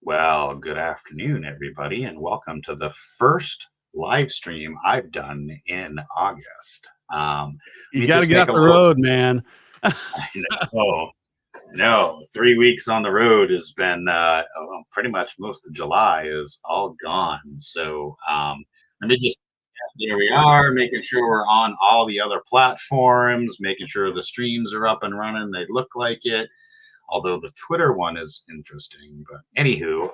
Well, good afternoon, everybody, and welcome to the first live stream I've done in August. You Let me got to just get make off a the little. road, man. I know, no, 3 weeks on the road has been pretty much most of July is all gone. So let me just. There we are, making sure we're on all the other platforms, making sure the streams are up and running. They look like it. Although the Twitter one is interesting. But anywho,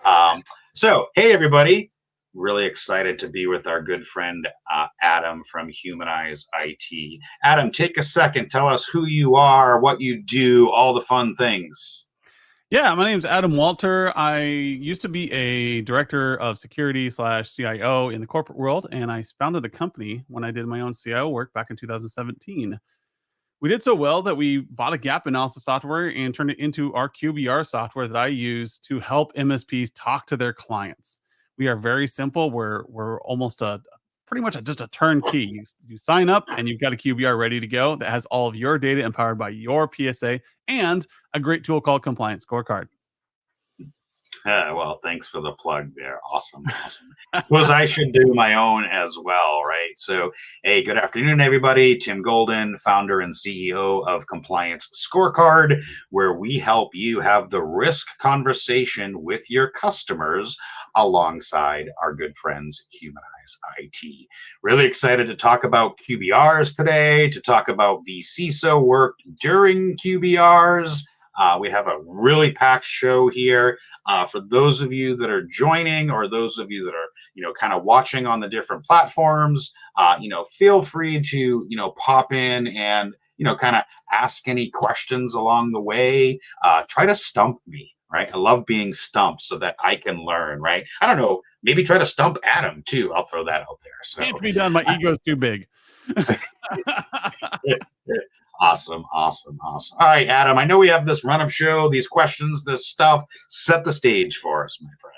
so hey everybody, really excited to be with our good friend Adam from Humanize IT. Adam, take a second, tell us who you are, what you do, all the fun things. Yeah, my name's Adam Walter. I used to be a director of security / CIO in the corporate world, and I founded a company when I did my own CIO work back in 2017. We did so well that we bought a gap analysis software and turned it into our QBR software that I use to help MSPs talk to their clients. We are very simple. We're almost pretty much just a turnkey. You sign up and you've got a QBR ready to go that has all of your data empowered by your PSA and a great tool called Compliance Scorecard. Well, thanks for the plug there. Awesome. Suppose I should do my own as well, right? So, hey, good afternoon, everybody. Tim Golden, founder and CEO of Compliance Scorecard, where we help you have the risk conversation with your customers alongside our good friends, Humanize IT. Really excited to talk about QBRs today, to talk about vCISO work during QBRs. We have a really packed show here. For those of you that are joining or those of you that are, kind of watching on the different platforms, feel free to, pop in and, kind of ask any questions along the way. Try to stump me, right? I love being stumped so that I can learn, right? I don't know. Maybe try to stump Adam too. I'll throw that out there. So Can't be done. My ego's too big. Awesome. All right, Adam, I know we have this run of show, these questions, this stuff. Set the stage for us, my friend.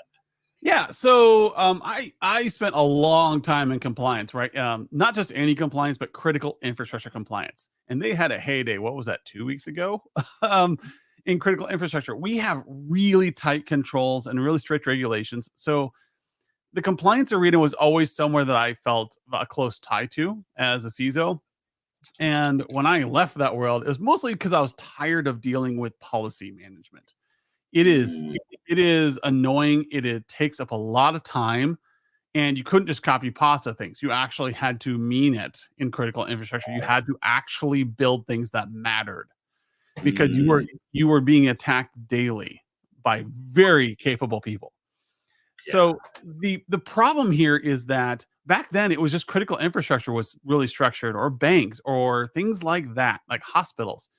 Yeah, so I spent a long time in compliance, right? Not just any compliance, but critical infrastructure compliance. And they had a heyday. What was that, 2 weeks ago? In critical infrastructure, we have really tight controls and really strict regulations. So the compliance arena was always somewhere that I felt a close tie to as a CISO. And when I left that world, it was mostly because I was tired of dealing with policy management. It is annoying. It takes up a lot of time, and you couldn't just copy pasta things. You actually had to mean it in critical infrastructure. You had to actually build things that mattered because you were being attacked daily by very capable people. So the problem here is that back then it was just critical infrastructure was really structured, or banks or things like that, like hospitals.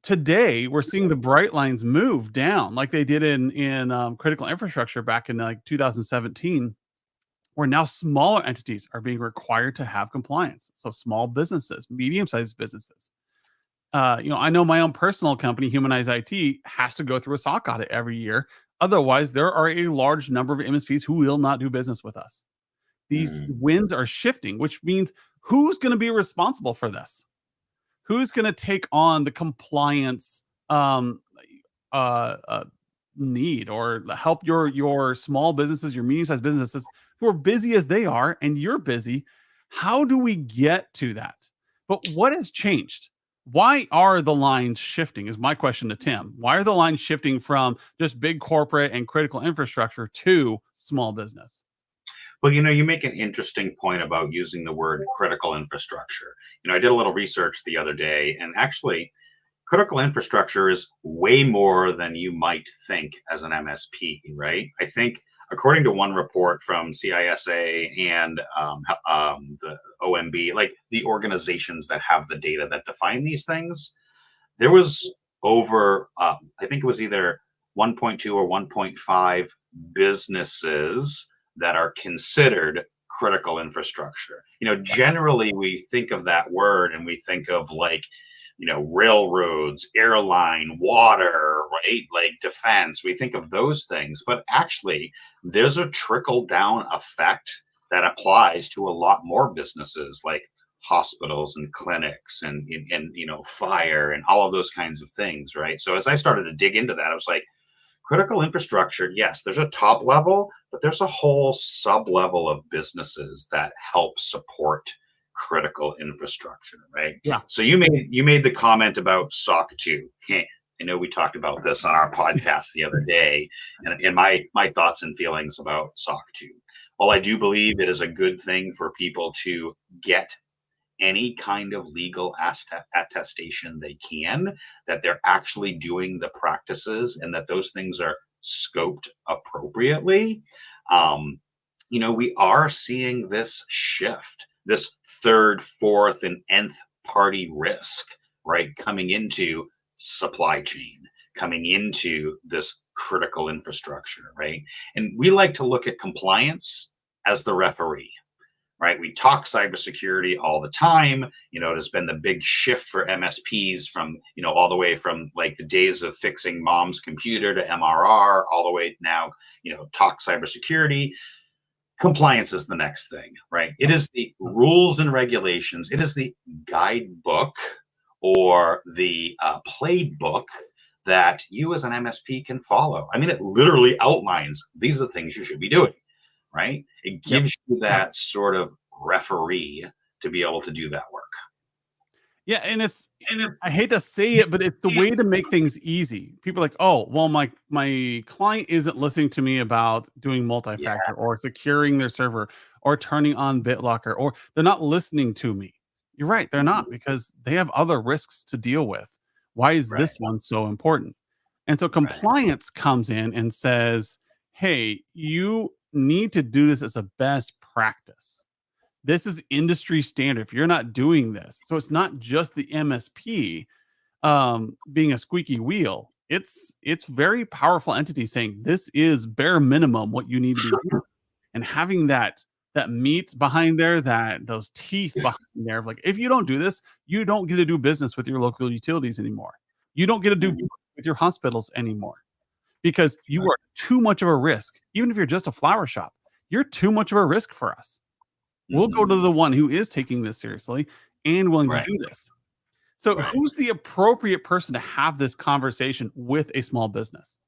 Today we're seeing the bright lines move down like they did in critical infrastructure back in like 2017, where now smaller entities are being required to have compliance. So small businesses, medium-sized businesses. I know my own personal company, Humanize IT, has to go through a SOC audit every year. Otherwise, there are a large number of MSPs who will not do business with us. These winds are shifting, which means who's going to be responsible for this? Who's going to take on the compliance need, or help your small businesses, your medium-sized businesses who are busy as they are, and you're busy? How do we get to that? But what has changed? Why are the lines shifting is my question to Tim. Why are the lines shifting from just big corporate and critical infrastructure to small business? Well, you make an interesting point about using the word critical infrastructure. I did a little research the other day, and actually, critical infrastructure is way more than you might think as an MSP, right? I think, according to one report from CISA and the OMB, like the organizations that have the data that define these things, there was over, I think it was either 1.2 or 1.5 businesses that are considered critical infrastructure. Generally we think of that word and we think of like, railroads, airline, water, right? Like defense. We think of those things, but actually there's a trickle down effect that applies to a lot more businesses like hospitals and clinics and fire and all of those kinds of things, right? So as I started to dig into that, I was like, critical infrastructure, yes, there's a top level, but there's a whole sub level of businesses that help support critical infrastructure, right? Yeah. So you made the comment about SOC 2. I know we talked about this on our podcast the other day, and my thoughts and feelings about SOC 2. Well, I do believe it is a good thing for people to get any kind of legal attestation they can, that they're actually doing the practices and that those things are scoped appropriately. We are seeing this shift, this third, fourth, and nth party risk, right, coming into supply chain, coming into this critical infrastructure, right? And we like to look at compliance as the referee, right? We talk cybersecurity all the time. It has been the big shift for MSPs from, all the way from like the days of fixing mom's computer to MRR, all the way now, talk cybersecurity. Compliance is the next thing, right? It is the rules and regulations. It is the guidebook or the playbook that you as an MSP can follow. I mean, it literally outlines these are the things you should be doing, right? It gives you that sort of referee to be able to do that work. Yeah, and I hate to say it, but it's the way to make things easy. People are like, oh, well, my client isn't listening to me about doing multi-factor or securing their server or turning on BitLocker, or they're not listening to me. You're right, they're not, because they have other risks to deal with. Why is this one so important? And so compliance comes in and says, hey, you need to do this as a best practice. This is industry standard. If you're not doing this, so it's not just the MSP being a squeaky wheel. It's very powerful entity saying this is bare minimum what you need to be doing, and having that meat behind there, those teeth behind there. Like, if you don't do this, you don't get to do business with your local utilities anymore. You don't get to do with your hospitals anymore, because you are too much of a risk. Even if you're just a flower shop, you're too much of a risk for us. We'll go to the one who is taking this seriously and willing to do this. So who's the appropriate person to have this conversation with a small business?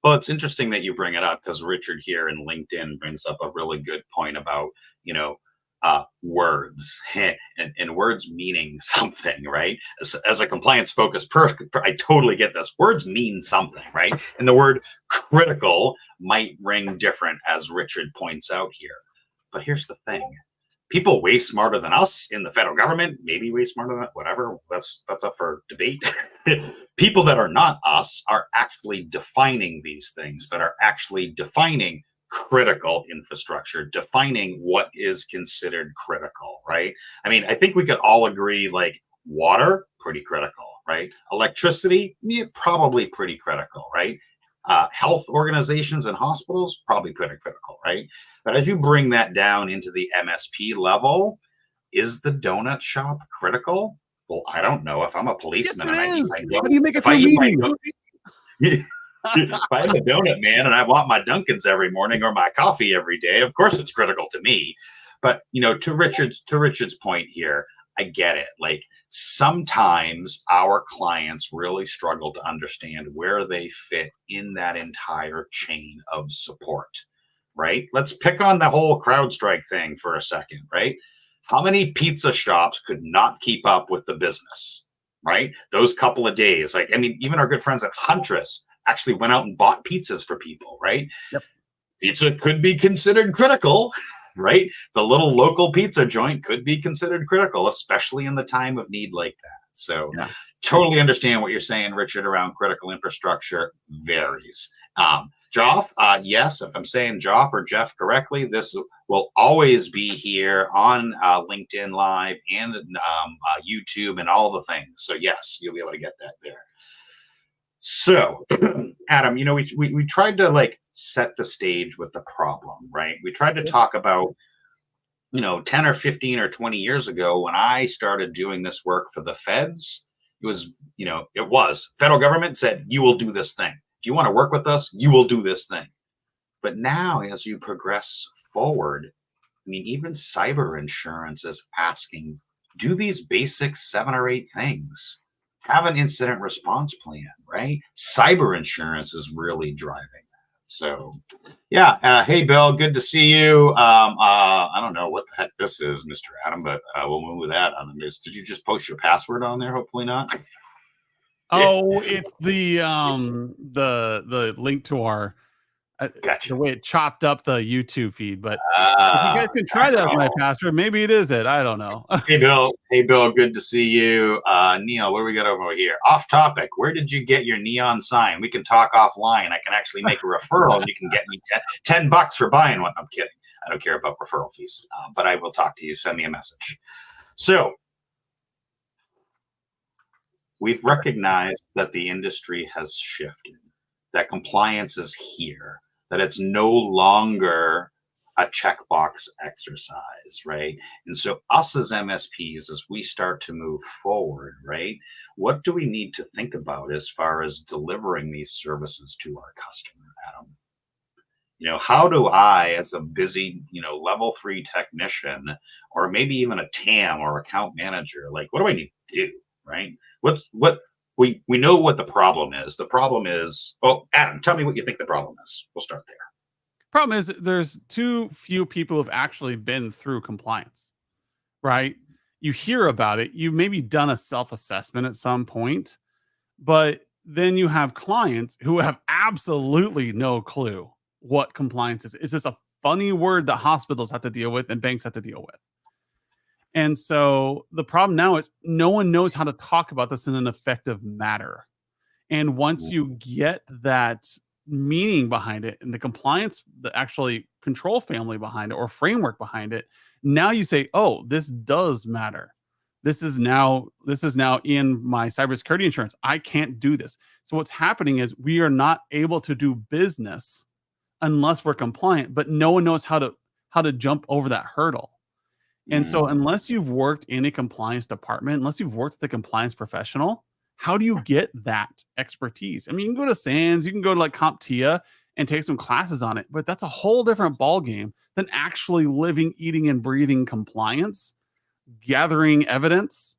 Well, it's interesting that you bring it up, because Richard here in LinkedIn brings up a really good point about, words and words meaning something, right? As a compliance focused person, I totally get this. Words mean something, right? And the word critical might ring different, as Richard points out here. But here's the thing. People way smarter than us in the federal government, maybe way smarter than whatever, that's up for debate. People that are not us are actually defining these things, that are actually defining critical infrastructure, defining what is considered critical, right? I mean, I think we could all agree, like, water, pretty critical, right? Electricity, probably pretty critical, right? Health organizations and hospitals, probably pretty critical, right? But as you bring that down into the MSP level, is the donut shop critical? Well, I don't know. If I'm a policeman, yes, it and is. How do you make it through meetings? if I'm a donut man and I want my Dunkins every morning or my coffee every day, of course it's critical to me. But to Richard's point here, I get it. Like, sometimes our clients really struggle to understand where they fit in that entire chain of support, right? Let's pick on the whole CrowdStrike thing for a second, right? How many pizza shops could not keep up with the business, right? Those couple of days. Like, I mean, even our good friends at Huntress actually went out and bought pizzas for people, right? Yep. Pizza could be considered critical. Right? The little local pizza joint could be considered critical, especially in the time of need like that. So totally understand what you're saying, Richard, around critical infrastructure varies. Joff, yes, if I'm saying Joff or Jeff correctly, this will always be here on LinkedIn Live and YouTube and all the things. So yes, you'll be able to get that there. So, Adam, we tried to like set the stage with the problem, right? We tried to talk about, 10 or 15 or 20 years ago when I started doing this work for the feds, it was federal government said, you will do this thing. If you want to work with us, you will do this thing. But now, as you progress forward, I mean, even cyber insurance is asking, do these basic 7 or 8 things. have an incident response plan, right? Cyber insurance is really driving that. So, yeah. Hey, Bill, good to see you. I don't know what the heck this is, Mr. Adam, but we'll move with that on the news. Did you just post your password on there? Hopefully not. Oh, it's the link to our Gotcha. the way it chopped up the YouTube feed. But if you guys can try that as my password, maybe it is it. I don't know. Hey, Bill. Hey, Bill. Good to see you. Neil, what do we got over here? Off topic. Where did you get your neon sign? We can talk offline. I can actually make a referral and you can get me $10 for buying one. I'm kidding. I don't care about referral fees, but I will talk to you. Send me a message. So we've recognized that the industry has shifted, that compliance is here, that it's no longer a checkbox exercise, right? And so us as MSPs, as we start to move forward, right, what do we need to think about as far as delivering these services to our customer, Adam? How do I, as a busy, level 3 technician, or maybe even a TAM or account manager, like, what do I need to do, right? What we know what the problem is. The problem is, well, Adam, tell me what you think the problem is. We'll start there. Problem is there's too few people who've actually been through compliance, right? You hear about it, you maybe done a self-assessment at some point, but then you have clients who have absolutely no clue what compliance is. It's just a funny word that hospitals have to deal with and banks have to deal with. And so the problem now is no one knows how to talk about this in an effective manner. And once you get that meaning behind it and the compliance, the actually control family behind it or framework behind it, now you say, oh, this does matter. This is now in my cybersecurity insurance. I can't do this. So what's happening is we are not able to do business unless we're compliant, but no one knows how to jump over that hurdle. And so unless you've worked in a compliance department, unless you've worked with a compliance professional, how do you get that expertise? I mean, you can go to SANS, you can go to like CompTIA and take some classes on it, but that's a whole different ballgame than actually living, eating, and breathing compliance, gathering evidence,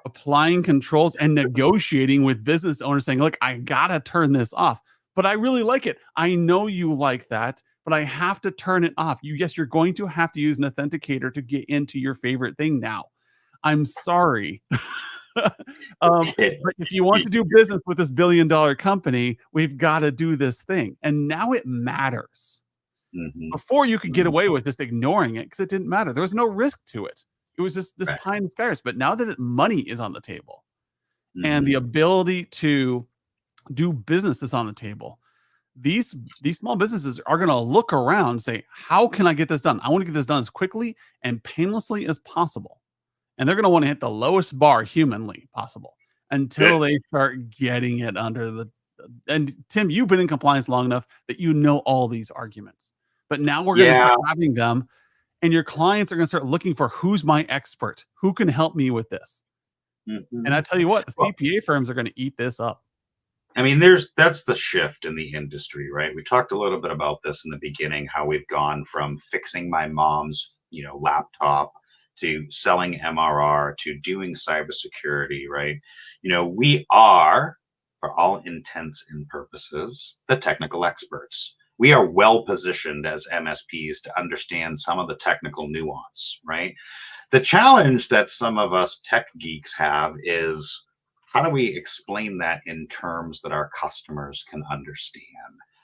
applying controls, and negotiating with business owners saying, look, I gotta turn this off, but I really like it. I know you like that, but I have to turn it off. Yes, you're going to have to use an authenticator to get into your favorite thing now. I'm sorry. But if you want to do business with this billion-dollar company, we've got to do this thing. And now it matters. Before you could get away with just ignoring it because it didn't matter. There was no risk to it. It was just this pie in the skies. But now that money is on the table and the ability to do business is on the table, these small businesses are going to look around and say, how can I get this done? I want to get this done as quickly and painlessly as possible. And they're going to want to hit the lowest bar humanly possible until they start getting it under the. And Tim, you've been in compliance long enough that you know all these arguments. But now we're going to start having them, and your clients are going to start looking for who's my expert, who can help me with this. And I tell you what, the CPA firms are going to eat this up. I mean, that's the shift in the industry, right? We talked a little bit about this in the beginning, how we've gone from fixing my mom's, laptop to selling MRR to doing cybersecurity, right? We are, for all intents and purposes, the technical experts. We are well positioned as MSPs to understand some of the technical nuance, right? The challenge that some of us tech geeks have is, how do we explain that in terms that our customers can understand?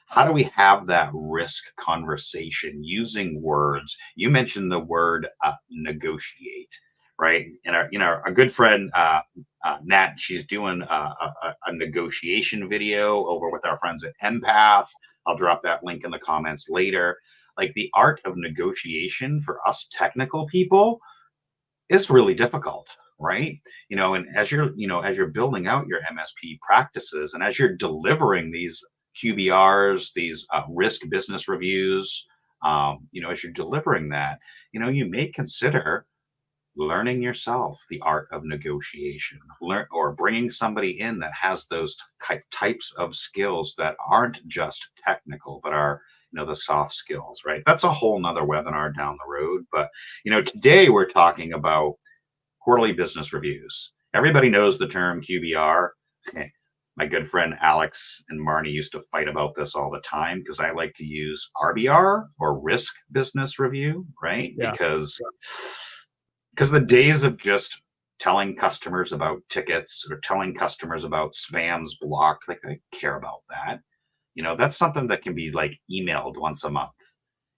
How do we have that risk conversation using words? You mentioned the word negotiate, right? And our good friend Nat, she's doing a negotiation video over with our friends at Empath. I'll drop that link in the comments later. Like, the art of negotiation for us technical people is really difficult, right? And as you're building out your MSP practices and as you're delivering these QBRs, these risk business reviews, as you're delivering that, you may consider learning yourself the art of negotiation, or bringing somebody in that has those types of skills that aren't just technical, but are, the soft skills, right? That's a whole nother webinar down the road. But, today we're talking about quarterly business reviews. Everybody knows the term QBR. My good friend Alex and Marnie used to fight about this all the time because I like to use RBR, or risk business review, right? Yeah. Because the days of just telling customers about tickets or telling customers about spams blocked, like I care about that. That's something that can be like emailed once a month.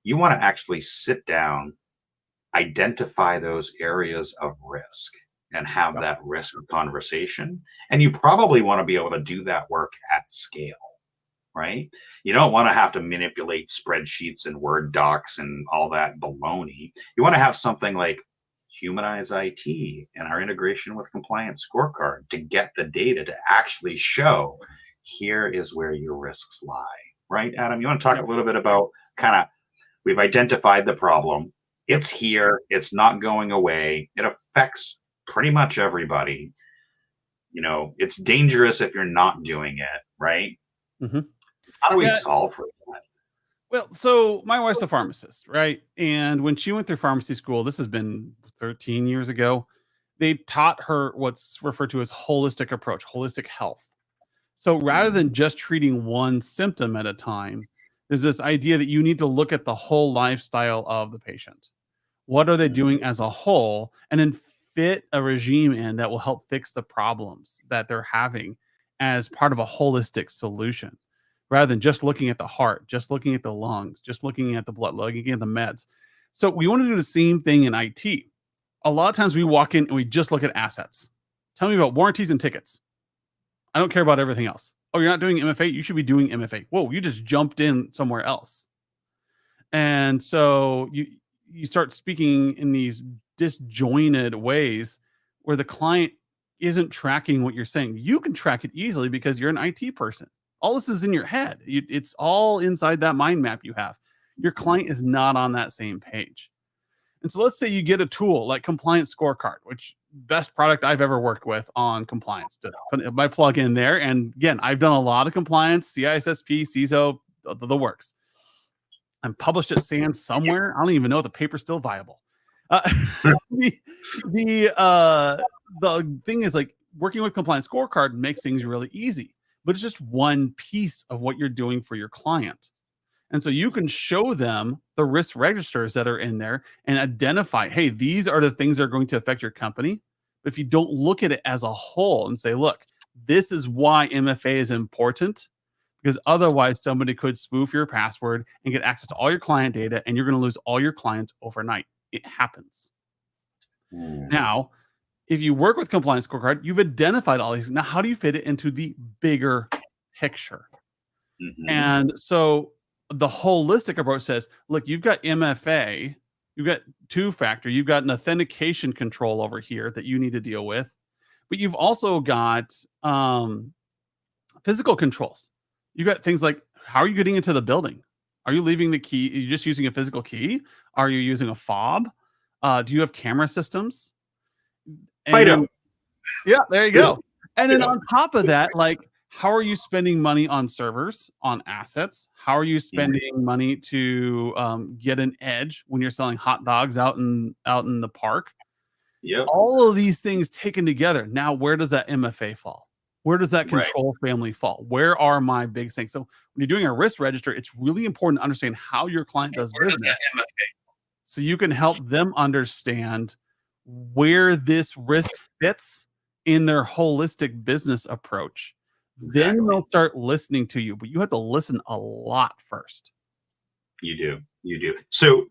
You want to actually sit down, identify those areas of risk, and have that risk conversation. And you probably want to be able to do that work at scale, right? You don't want to have to manipulate spreadsheets and Word docs and all that baloney. You want to have something like Humanize IT and our integration with Compliance Scorecard to get the data to actually show here is where your risks lie, right? Adam, you want to talk a little bit about we've identified the problem. It's here. It's not going away. It affects pretty much everybody. It's dangerous if you're not doing it, right? Mm-hmm. How do we solve for that? Well, so my wife's a pharmacist, right? And when she went through pharmacy school, this has been 13 years ago, they taught her what's referred to as holistic approach, holistic health. So rather than just treating one symptom at a time, there's this idea that you need to look at the whole lifestyle of the patient. What are they doing as a whole? And then fit a regime in that will help fix the problems that they're having as part of a holistic solution, rather than just looking at the heart, just looking at the lungs, just looking at the blood, looking at the meds. So we want to do the same thing in IT. A lot of times we walk in and we just look at assets. Tell me about warranties and tickets. I don't care about everything else. Oh, you're not doing MFA? You should be doing MFA. Whoa, you just jumped in somewhere else. And so you start speaking in these disjointed ways where the client isn't tracking what you're saying. You can track it easily because you're an IT person. All this is in your head. It's all inside that mind map you have. Your client is not on that same page. And so let's say you get a tool like Compliance Scorecard, which best product I've ever worked with on compliance. To put my plug in there. And again, I've done a lot of compliance, CISSP, CISO, the works. I'm published at SANS somewhere. I don't even know if the paper's still viable. The thing is, like, working with Compliance Scorecard makes things really easy, but it's just one piece of what you're doing for your client. And so you can show them the risk registers that are in there and identify, hey, these are the things that are going to affect your company. But if you don't look at it as a whole and say, look, this is why MFA is important, because otherwise somebody could spoof your password and get access to all your client data, and you're going to lose all your clients overnight. It happens. Now, if you work with Compliance Scorecard, you've identified all these. Now, how do you fit it into the bigger picture? And so the holistic approach says, look, you've got MFA, you've got two-factor, you've got an authentication control over here that you need to deal with, but you've also got physical controls. You've got things like, how are you getting into the building? Are you leaving the key? Are you just using a physical key? Are you using a fob? Do you have camera systems? And, yeah, there you go. And then on top of that, like, how are you spending money on servers, on assets? How are you spending money to get an edge when you're selling hot dogs out in the park? All of these things taken together. Now, where does that MFA fall? Where does that control family fall? Where are my big things? So when you're doing a risk register, it's really important to understand how your client does business, so you can help them understand where this risk fits in their holistic business approach. Then they'll start listening to you, but you have to listen a lot first. You do. So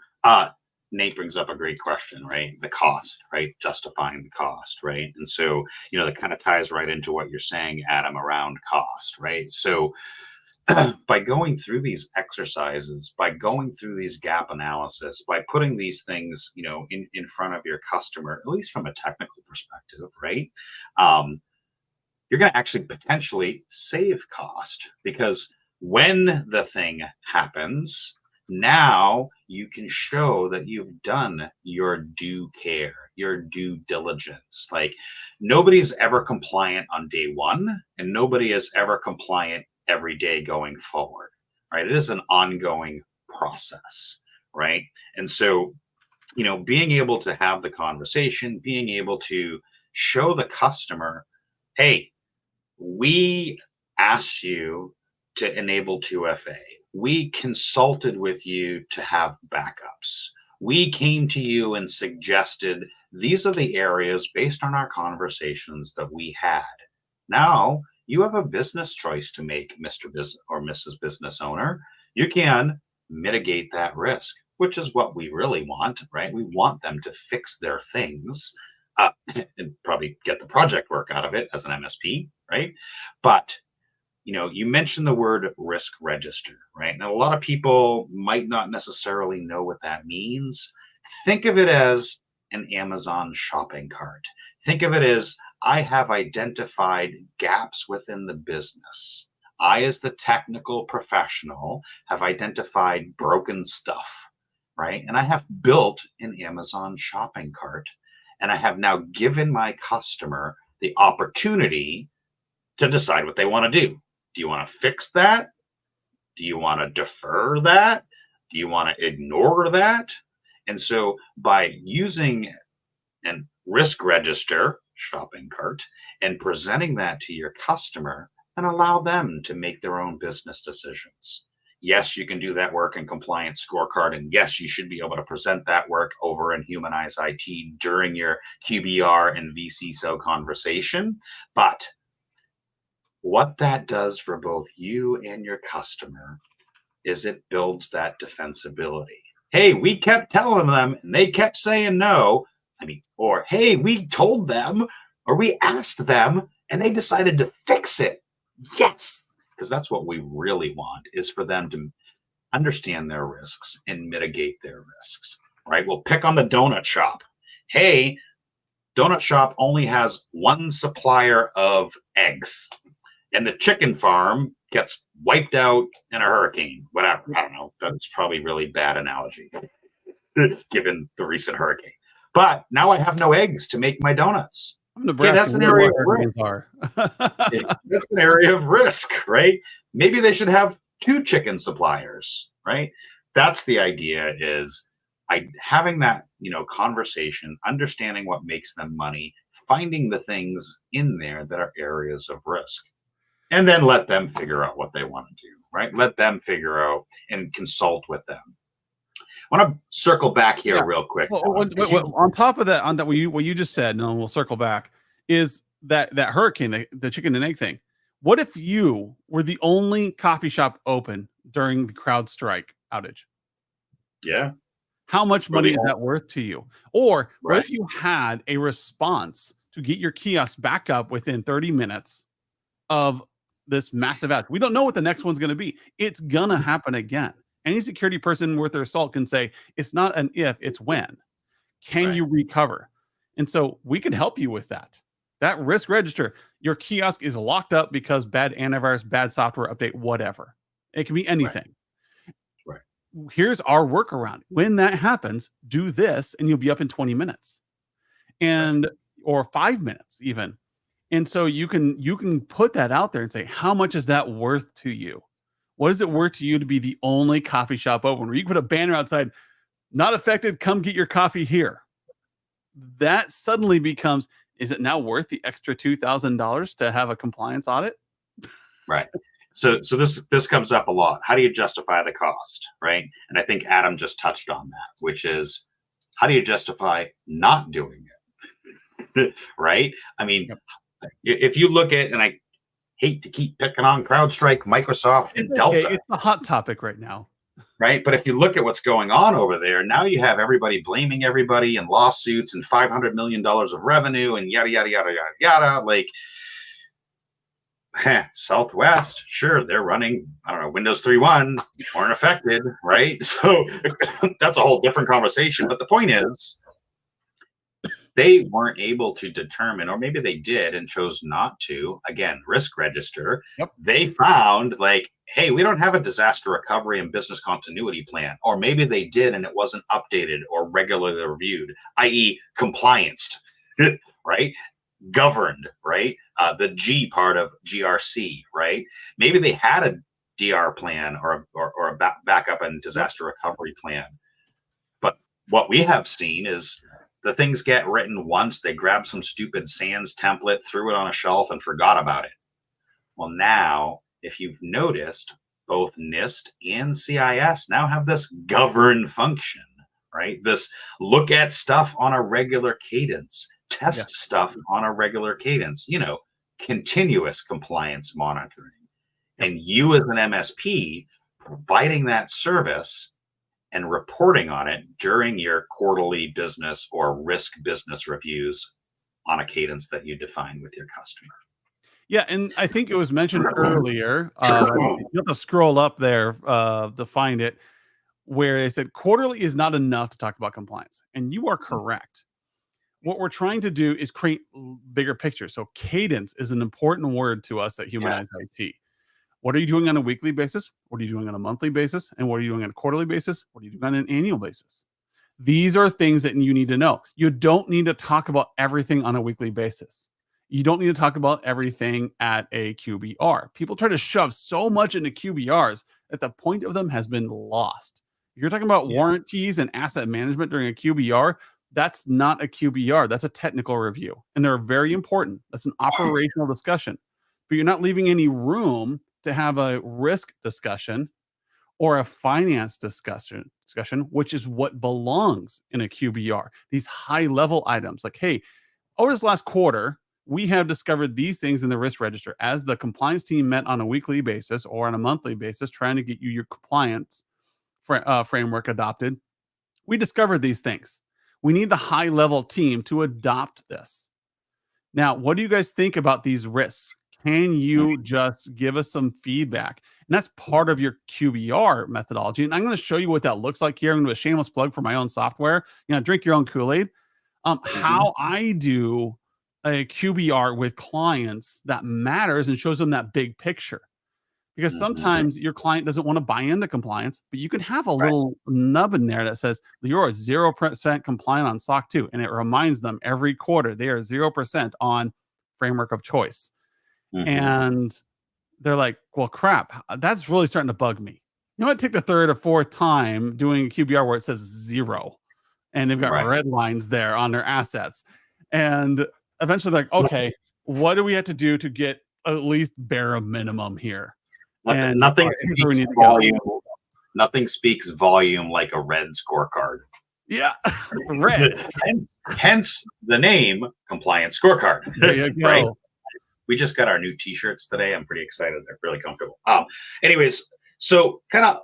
Nate brings up a great question, right? The cost, right? Justifying the cost, right? And so, that kind of ties right into what you're saying, Adam, around cost, right? So by going through these exercises, by going through these gap analysis, by putting these things, in front of your customer, at least from a technical perspective, right? You're going to actually potentially save cost, because when the thing happens, now you can show that you've done your due care, your due diligence. Like, nobody's ever compliant on day one, and nobody is ever compliant every day going forward, right? It is an ongoing process, right? And so, being able to have the conversation, being able to show the customer, hey, we asked you to enable 2FA. We consulted with you to have backups. We came to you and suggested these are the areas based on our conversations that we had. Now you have a business choice to make, Mr. Business or Mrs. Business Owner. You can mitigate that risk, which is what we really want, right? We want them to fix their things and probably get the project work out of it as an MSP, right? But you mentioned the word risk register, right? Now, a lot of people might not necessarily know what that means. Think of it as an Amazon shopping cart. Think of it as I have identified gaps within the business. I, as the technical professional, have identified broken stuff, right? And I have built an Amazon shopping cart, and I have now given my customer the opportunity to decide what they want to do. Do you want to fix that? Do you want to defer that? Do you want to ignore that? And so by using an risk register shopping cart and presenting that to your customer and allow them to make their own business decisions. Yes, you can do that work in Compliance Scorecard. And yes, you should be able to present that work over in Humanize IT during your QBR and vCISO conversation. But what that does for both you and your customer is it builds that defensibility. Hey, we kept telling them and they kept saying no. Or hey, we told them or we asked them and they decided to fix it. Yes, because that's what we really want, is for them to understand their risks and mitigate their risks, right? We'll pick on the donut shop. Hey, donut shop only has one supplier of eggs, and the chicken farm gets wiped out in a hurricane, whatever. I don't know. That's probably really bad analogy given the recent hurricane. But now I have no eggs to make my donuts. Okay, that's an area of risk. That's an area of risk, right? Maybe they should have two chicken suppliers, right? That's the idea, is having that conversation, understanding what makes them money, finding the things in there that are areas of risk. And then let them figure out what they want to do, right? Let them figure out and consult with them. I want to circle back here real quick. On top of that, what you just said, and then we'll circle back, is that hurricane, the chicken and egg thing. What if you were the only coffee shop open during the CrowdStrike outage? Yeah. How much money is that worth to you? Or what if you had a response to get your kiosk back up within 30 minutes of this massive outage? We don't know what the next one's going to be. It's going to happen again. Any security person worth their salt can say, it's not an if, it's when. Can you recover? And so we can help you with that. That risk register, your kiosk is locked up because bad antivirus, bad software update, whatever. It can be anything. Right. Here's our workaround. When that happens, do this and you'll be up in 20 minutes. And or 5 minutes even. And so you can put that out there and say, how much is that worth to you? What is it worth to you to be the only coffee shop open? Or you can put a banner outside, not affected, come get your coffee here. That suddenly becomes, is it now worth the extra $2,000 to have a compliance audit? Right. So this comes up a lot. How do you justify the cost, right? And I think Adam just touched on that, which is, how do you justify not doing it? Right? If you look at, and I hate to keep picking on CrowdStrike, Microsoft, and Delta. It's a hot topic right now. Right. But if you look at what's going on over there, now you have everybody blaming everybody and lawsuits and $500 million of revenue and yada, yada, yada, yada, yada. Like, Southwest, sure, they're running, I don't know, Windows 3.1, weren't affected, right? So that's a whole different conversation. But the point is, they weren't able to determine, or maybe they did and chose not to, again, risk register. Yep. They found like, hey, we don't have a disaster recovery and business continuity plan. Or maybe they did and it wasn't updated or regularly reviewed, i.e. complianced, right? Governed, right? The G part of GRC, right? Maybe they had a DR plan or a backup and disaster recovery plan. But what we have seen is the things get written once, they grab some stupid sans template, threw it on a shelf, and forgot about it. Well, now, if you've noticed, both NIST and CIS now have this govern function, right? This look at stuff on a regular cadence, test stuff on a regular cadence, continuous compliance monitoring. And you as an MSP providing that service and reporting on it during your quarterly business or risk business reviews on a cadence that you define with your customer. Yeah, and I think it was mentioned earlier. You have to scroll up there to find it, where they said quarterly is not enough to talk about compliance, and you are correct. What we're trying to do is create bigger picture. So cadence is an important word to us at Humanize IT. What are you doing on a weekly basis? What are you doing on a monthly basis? And what are you doing on a quarterly basis? What are you doing on an annual basis? These are things that you need to know. You don't need to talk about everything on a weekly basis. You don't need to talk about everything at a QBR. People try to shove so much into QBRs that the point of them has been lost. If you're talking about warranties and asset management during a QBR, that's not a QBR. That's a technical review. And they're very important. That's an operational discussion. But you're not leaving any room to have a risk discussion or a finance discussion, which is what belongs in a QBR. These high-level items like, hey, over this last quarter, we have discovered these things in the risk register. As the compliance team met on a weekly basis or on a monthly basis, trying to get you your compliance framework adopted, we discovered these things. We need the high-level team to adopt this. Now, what do you guys think about these risks? Can you just give us some feedback? And that's part of your QBR methodology. And I'm going to show you what that looks like here. I'm going to do a shameless plug for my own software. Drink your own Kool-Aid. How I do a QBR with clients that matters and shows them that big picture. Because sometimes your client doesn't want to buy into compliance, but you can have a little nub in there that says you're 0% compliant on SOC 2. And it reminds them every quarter they are 0% on framework of choice. And they're like, well, crap, that's really starting to bug me. You might take the third or fourth time doing a QBR where it says 0 and they've got red lines there on their assets. And eventually they're like, okay, what do we have to do to get at least bare minimum here? Nothing speaks volume. Nothing speaks volume like a red scorecard. Yeah, red. Hence the name Compliance Scorecard. There you go. Right? We just got our new T-shirts today. I'm pretty excited. They're really comfortable. Anyways, so kind of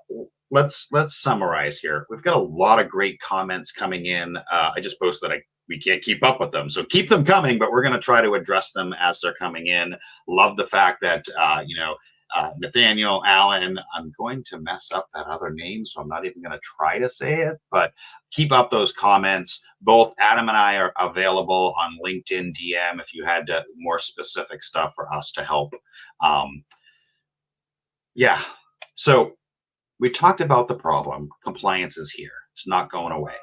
let's summarize here. We've got a lot of great comments coming in. I just posted that we can't keep up with them, so keep them coming. But we're going to try to address them as they're coming in. Love the fact that Nathaniel Allen. I'm going to mess up that other name, so I'm not even going to try to say it. But keep up those comments. Both Adam and I are available on LinkedIn DM if you had more specific stuff for us to help. So we talked about the problem. Compliance is here. It's not going away.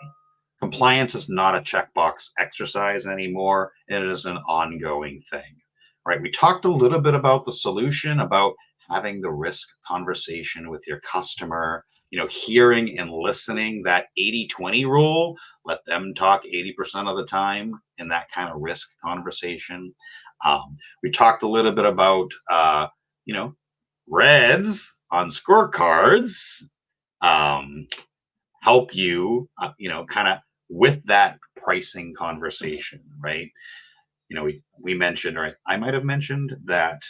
Compliance is not a checkbox exercise anymore. It is an ongoing thing, right? We talked a little bit about the solution, about having the risk conversation with your customer, hearing and listening, that 80-20 rule, let them talk 80% of the time in that kind of risk conversation. We talked a little bit about, reds on scorecards, help you, kind of with that pricing conversation, right? We mentioned, right? I might have mentioned that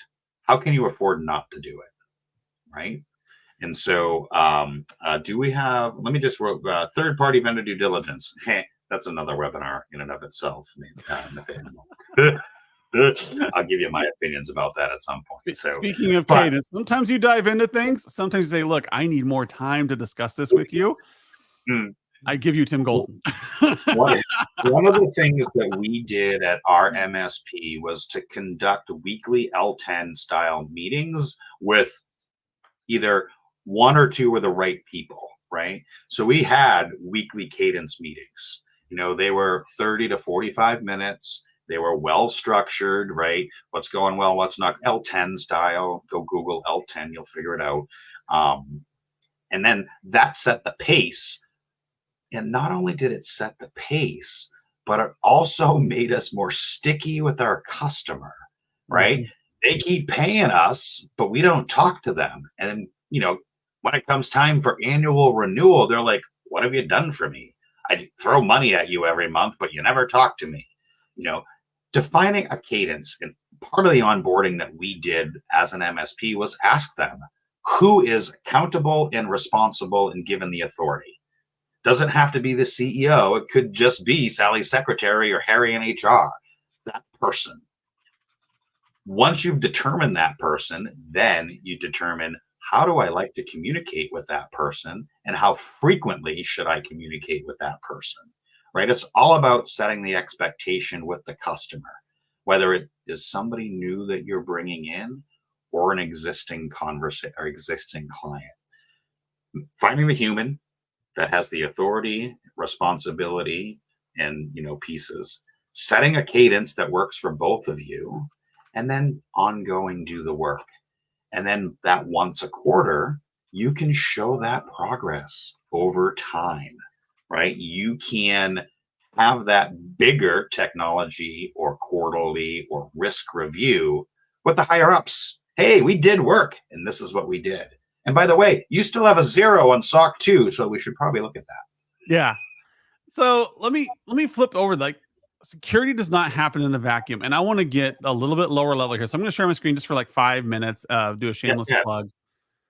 how can you afford not to do it, right? And so do we have, let me just wrote third-party vendor due diligence. That's another webinar in and of itself. I'll give you my opinions about that at some point. So, speaking of cadence, sometimes you dive into things. Sometimes you say, look, I need more time to discuss this with you. I give you Tim Golden. One of the things that we did at our MSP was to conduct weekly L10 style meetings with either one or two of the right people, right? So we had weekly cadence meetings. They were 30 to 45 minutes. They were well structured, right? What's going well, what's not. L10 style. Go Google L10, you'll figure it out. And then that set the pace. And not only did it set the pace, but it also made us more sticky with our customer, right? Mhm. They keep paying us, but we don't talk to them. And, when it comes time for annual renewal, they're like, what have you done for me? I throw money at you every month, but you never talk to me. You know, defining a cadence, and part of the onboarding that we did as an MSP was ask them who is accountable and responsible and given the authority. Doesn't have to be the CEO. It could just be Sally's secretary or Harry in HR. That person. Once you've determined that person, then you determine, how do I like to communicate with that person and how frequently should I communicate with that person, right? It's all about setting the expectation with the customer, whether it is somebody new that you're bringing in or an existing conversation or existing client. Finding the human that has the authority, responsibility, and pieces, setting a cadence that works for both of you, and then ongoing do the work. And then that once a quarter, you can show that progress over time, right? You can have that bigger technology or quarterly or risk review with the higher ups. Hey, we did work and this is what we did. And by the way, you still have a 0 on SOC 2, so we should probably look at that. Yeah. So let me flip over. Like, security does not happen in a vacuum, and I want to get a little bit lower level here. So I'm going to share my screen just for like 5 minutes. Do a Yeah, shameless yeah. plug.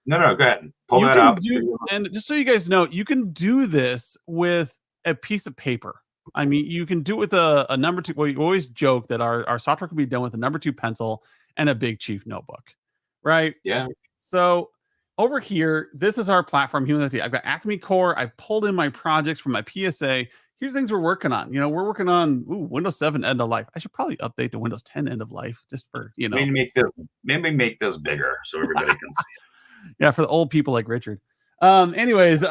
No, go ahead. Pull You that can up. do, and just so you guys know, you can do this with a piece of paper. I mean, you can do it with a number two. We always joke that our software can be done with a number two pencil and a Big Chief notebook, right? Yeah. So over here, this is our platform, Humanize. I've got Acme Core. I've pulled in my projects from my PSA. Here's things we're working on. We're working on Windows 7 end of life. I should probably update the Windows 10 end of life just for, Maybe make this bigger so everybody can see. yeah, for the old people like Richard. Anyways,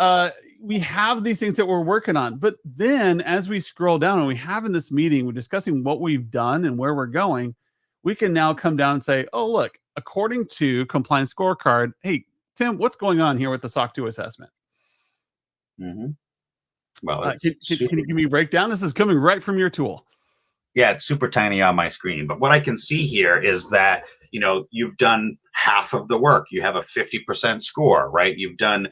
we have these things that we're working on. But then as we scroll down and we have in this meeting, we're discussing what we've done and where we're going. We can now come down and say, oh, look, according to Compliance Scorecard, hey, Tim, what's going on here with the SOC 2 assessment? Mm-hmm. Well, Can you give me a breakdown? This is coming right from your tool. Yeah, it's super tiny on my screen. But what I can see here is that, you've done half of the work. You have a 50% score, right? You've done,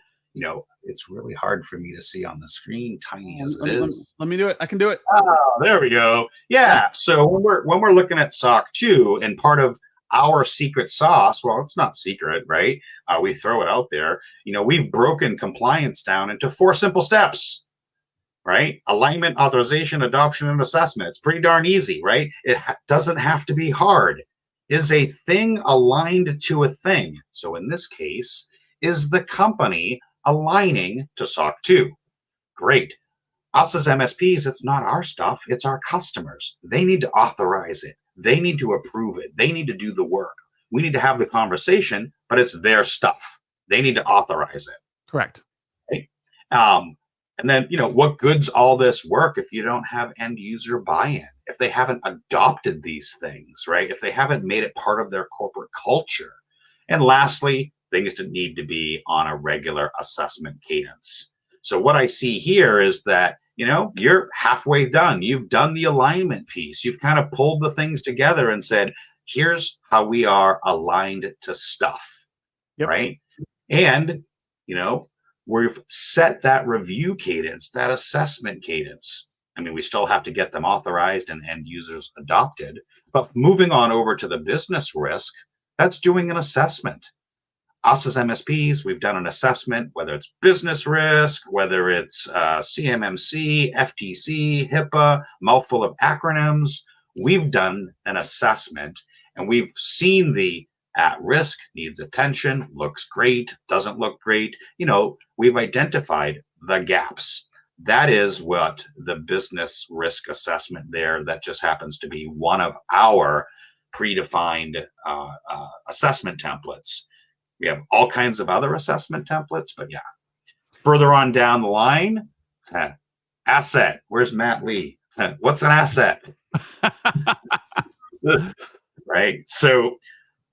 it's really hard for me to see on the screen, tiny as it is. Let me do it. I can do it. Oh, there we go. Yeah. So when we're looking at SOC 2 and part of our secret sauce, well, it's not secret, right? We throw it out there. We've broken compliance down into 4 simple steps. Right? Alignment, authorization, adoption, and assessment. It's pretty darn easy, right? It doesn't have to be hard. Is a thing aligned to a thing? So in this case, is the company aligning to SOC 2? Great. Us as MSPs, it's not our stuff, it's our customers. They need to authorize it. They need to approve it. They need to do the work. We need to have the conversation, but it's their stuff. They need to authorize it. Correct. Right? And then, what good's all this work if you don't have end user buy-in, if they haven't adopted these things, right? If they haven't made it part of their corporate culture. And lastly, things that need to be on a regular assessment cadence. So what I see here is that, you're halfway done. You've done the alignment piece. You've kind of pulled the things together and said, here's how we are aligned to stuff, right? And, we've set that review cadence, that assessment cadence. I mean, we still have to get them authorized and end users adopted, but moving on over to the business risk, that's doing an assessment. Us as MSPs, we've done an assessment, whether it's business risk, whether it's CMMC, FTC, HIPAA, mouthful of acronyms. We've done an assessment and we've seen the at risk, needs attention, looks great, doesn't look great. We've identified the gaps. That is what the business risk assessment there, that just happens to be one of our predefined assessment templates. We have all kinds of other assessment templates, but yeah. Further on down the line, asset. Where's Matt Lee? What's an asset? Right? So,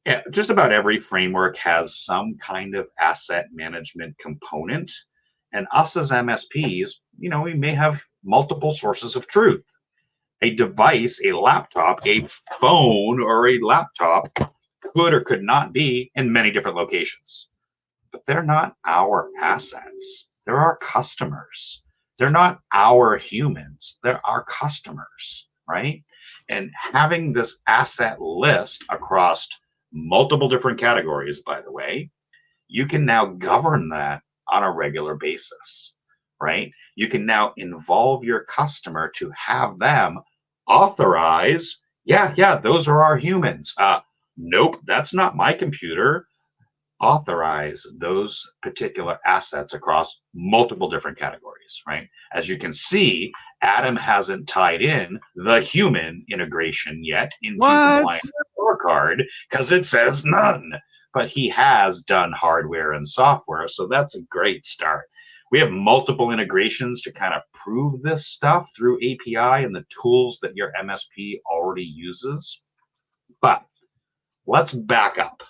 yeah, just about every framework has some kind of asset management component. And us as MSPs, we may have multiple sources of truth. A device, a laptop, a phone, or a laptop could or could not be in many different locations. But they're not our assets. They're our customers. They're not our humans. They're our customers, right? And having this asset list across multiple different categories, by the way, you can now govern that on a regular basis, right? You can now involve your customer to have them authorize, yeah, those are our humans. Nope, that's not my computer. Authorize those particular assets across multiple different categories, right? As you can see, Adam hasn't tied in the human integration yet into Compliance Scorecard because it says none, but he has done hardware and software, so that's a great start. We have multiple integrations to kind of prove this stuff through API and the tools that your MSP already uses. But let's back up.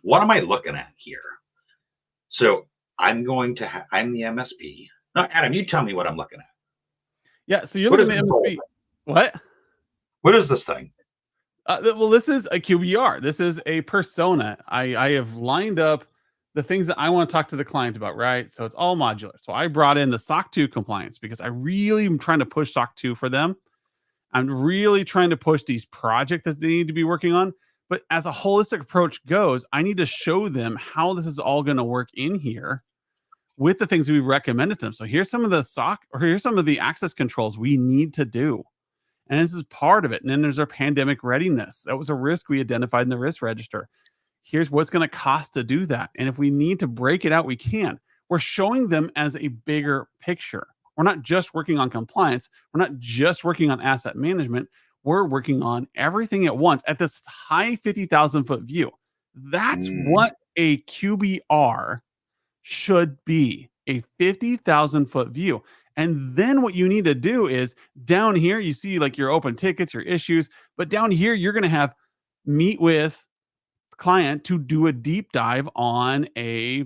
What am I looking at here? So I'm the MSP. Now, Adam, you tell me what I'm looking at. Yeah, so you're looking at the MSP. What? What is this thing? Well, this is a QBR. This is a persona. I have lined up the things that I want to talk to the client about, right? So it's all modular. So I brought in the SOC 2 compliance because I really am trying to push SOC 2 for them. I'm really trying to push these projects that they need to be working on. But as a holistic approach goes, I need to show them how this is all going to work in here with the things we've recommended to them. So here's some of the SOC, or here's some of the access controls we need to do. And this is part of it. And then there's our pandemic readiness. That was a risk we identified in the risk register. Here's what's going to cost to do that. And if we need to break it out, we can. We're showing them as a bigger picture. We're not just working on compliance. We're not just working on asset management. We're working on everything at once at this high 50,000 foot view. That's what a QBR should be, a 50,000 foot view. And then what you need to do is down here, you see like your open tickets, your issues, but down here, you're going to have meet with client to do a deep dive on a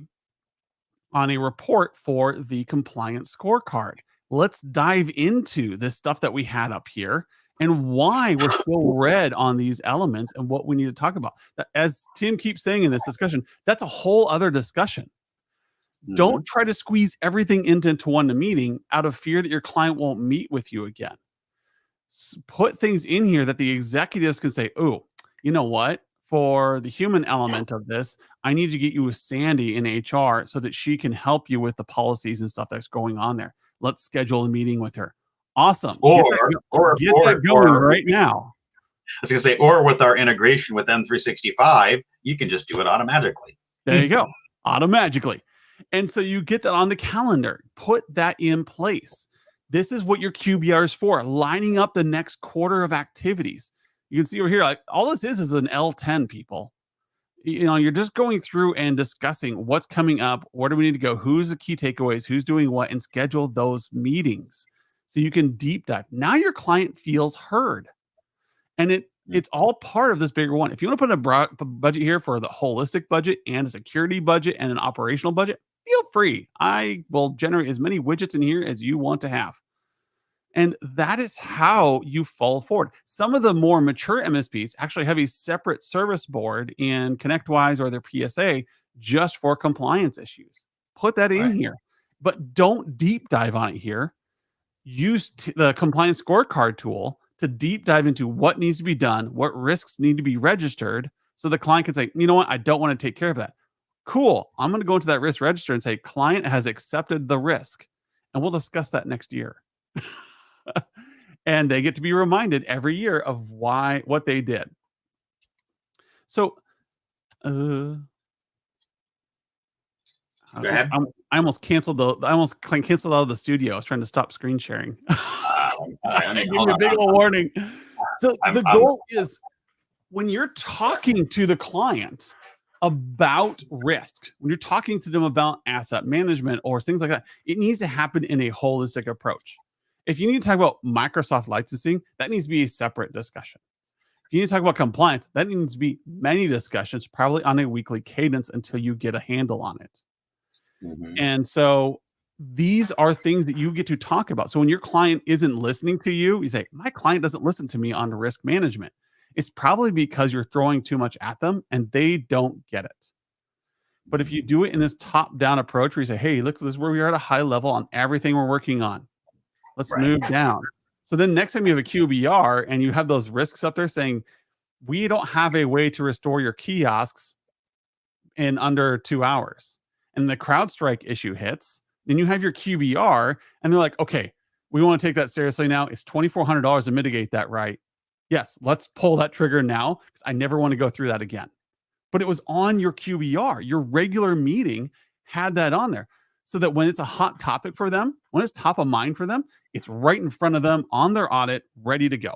report for the compliance scorecard. Let's dive into this stuff that we had up here and why we're still red on these elements and what we need to talk about. As Tim keeps saying in this discussion, that's a whole other discussion. Don't try to squeeze everything into one meeting out of fear that your client won't meet with you again. Put things in here that the executives can say, oh, you know what? For the human element of this, I need to get you with Sandy in HR so that she can help you with the policies and stuff that's going on there. Let's schedule a meeting with her. Awesome. Get that going right now. I was going to say, or with our integration with M365, you can just do it automatically. There you go. Automatically. And so you get that on the calendar. Put that in place. This is what your QBR is for, lining up the next quarter of activities. You can see over here, like all this is an L10, people. You know, you're just going through and discussing what's coming up, where do we need to go, who's the key takeaways, who's doing what, and schedule those meetings so you can deep dive. Now your client feels heard. And it's all part of this bigger one. If you want to put a broad budget here for the holistic budget and a security budget and an operational budget, feel free. I will generate as many widgets in here as you want to have. And that is how you fall forward. Some of the more mature MSPs actually have a separate service board in ConnectWise or their PSA just for compliance issues. Put that in here, but don't deep dive on it here. Use the compliance scorecard tool to deep dive into what needs to be done, what risks need to be registered, so the client can say, you know what, I don't want to take care of that. Cool. I'm going to go into that risk register and say, client has accepted the risk. And we'll discuss that next year. And they get to be reminded every year of what they did. So, Go ahead. I almost canceled out of the studio. I was trying to stop screen sharing. I gave you a big old warning. So the goal is when you're talking to the client about risk, when you're talking to them about asset management or things like that, it needs to happen in a holistic approach. If you need to talk about Microsoft licensing, that needs to be a separate discussion. If you need to talk about compliance, that needs to be many discussions, probably on a weekly cadence until you get a handle on it. And so these are things that you get to talk about. So when your client isn't listening to you, you say, my client doesn't listen to me on risk management. It's probably because you're throwing too much at them and they don't get it. But if you do it in this top-down approach where you say, hey, look, this is where we are at a high level on everything we're working on. Let's Right. move down. So then next time you have a QBR and you have those risks up there saying, we don't have a way to restore your kiosks in under 2 hours. And the CrowdStrike issue hits, then you have your QBR and they're like, okay, we want to take that seriously now. It's $2,400 to mitigate that, right? Yes, let's pull that trigger now because I never want to go through that again. But it was on your QBR. Your regular meeting had that on there so that when it's a hot topic for them, when it's top of mind for them, it's right in front of them on their audit, ready to go.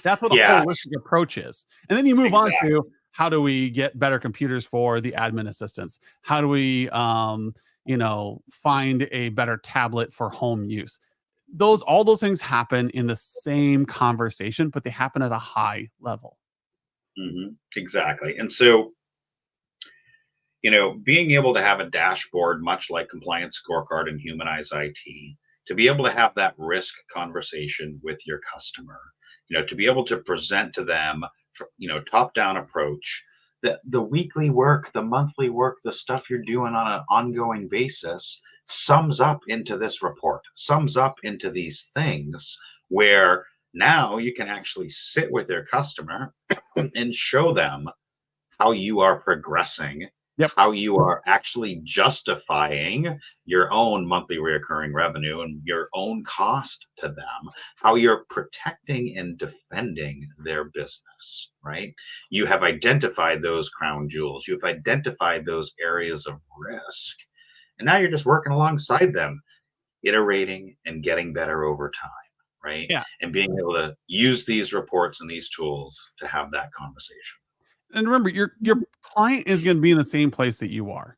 That's what a holistic approach is. And then you move on to how do we get better computers for the admin assistants? How do we, find a better tablet for home use? All those things happen in the same conversation, but they happen at a high level. Exactly. And so, being able to have a dashboard, much like Compliance Scorecard and Humanize IT, to be able to have that risk conversation with your customer, to be able to present to them, top-down approach, the weekly work, the monthly work, the stuff you're doing on an ongoing basis sums up into this report, sums up into these things where now you can actually sit with their customer and show them how you are progressing, how you are actually justifying your own monthly recurring revenue and your own cost to them, how you're protecting and defending their business, right? You have identified those crown jewels. You've identified those areas of risk. And now you're just working alongside them, iterating and getting better over time. Right. Yeah. And being able to use these reports and these tools to have that conversation. And remember, your client is going to be in the same place that you are.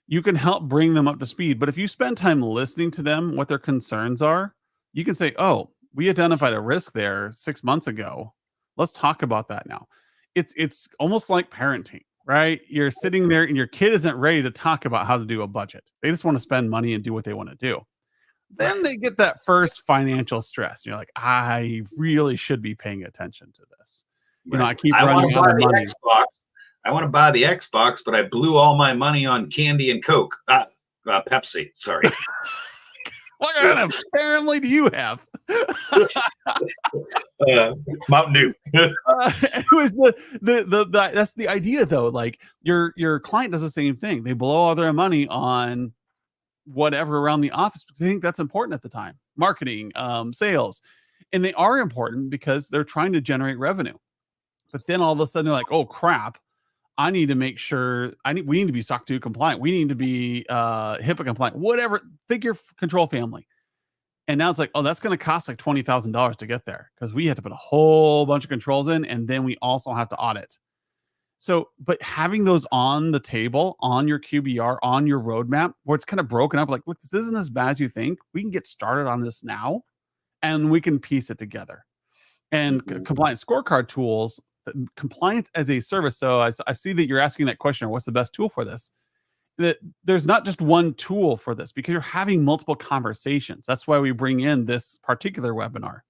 You can help bring them up to speed. But if you spend time listening to them, what their concerns are, you can say, oh, we identified a risk there 6 months ago. Let's talk about that now. It's almost like parenting, right? You're sitting there and your kid isn't ready to talk about how to do a budget. They just want to spend money and do what they want to do. Then they get that first financial stress. You're like, I really should be paying attention to this. I keep running out of money. I want to buy the Xbox, but I blew all my money on candy and Coke. Pepsi, sorry. What kind of family do you have? Mountain Dew. It was that's the idea, though. Like your client does the same thing. They blow all their money on whatever around the office because they think that's important at the time. Marketing, sales. And they are important because they're trying to generate revenue. But then all of a sudden they're like, oh crap, I need to make sure we need to be SOC 2 compliant. We need to be HIPAA compliant, whatever, figure control family. And now it's like, oh, that's going to cost like $20,000 to get there because we have to put a whole bunch of controls in and then we also have to audit. So, but having those on the table, on your QBR, on your roadmap, where it's kind of broken up, like, look, this isn't as bad as you think. We can get started on this now, and we can piece it together. And compliance scorecard tools, compliance as a service. So I see that you're asking that question, what's the best tool for this? That there's not just one tool for this because you're having multiple conversations. That's why we bring in this particular webinar.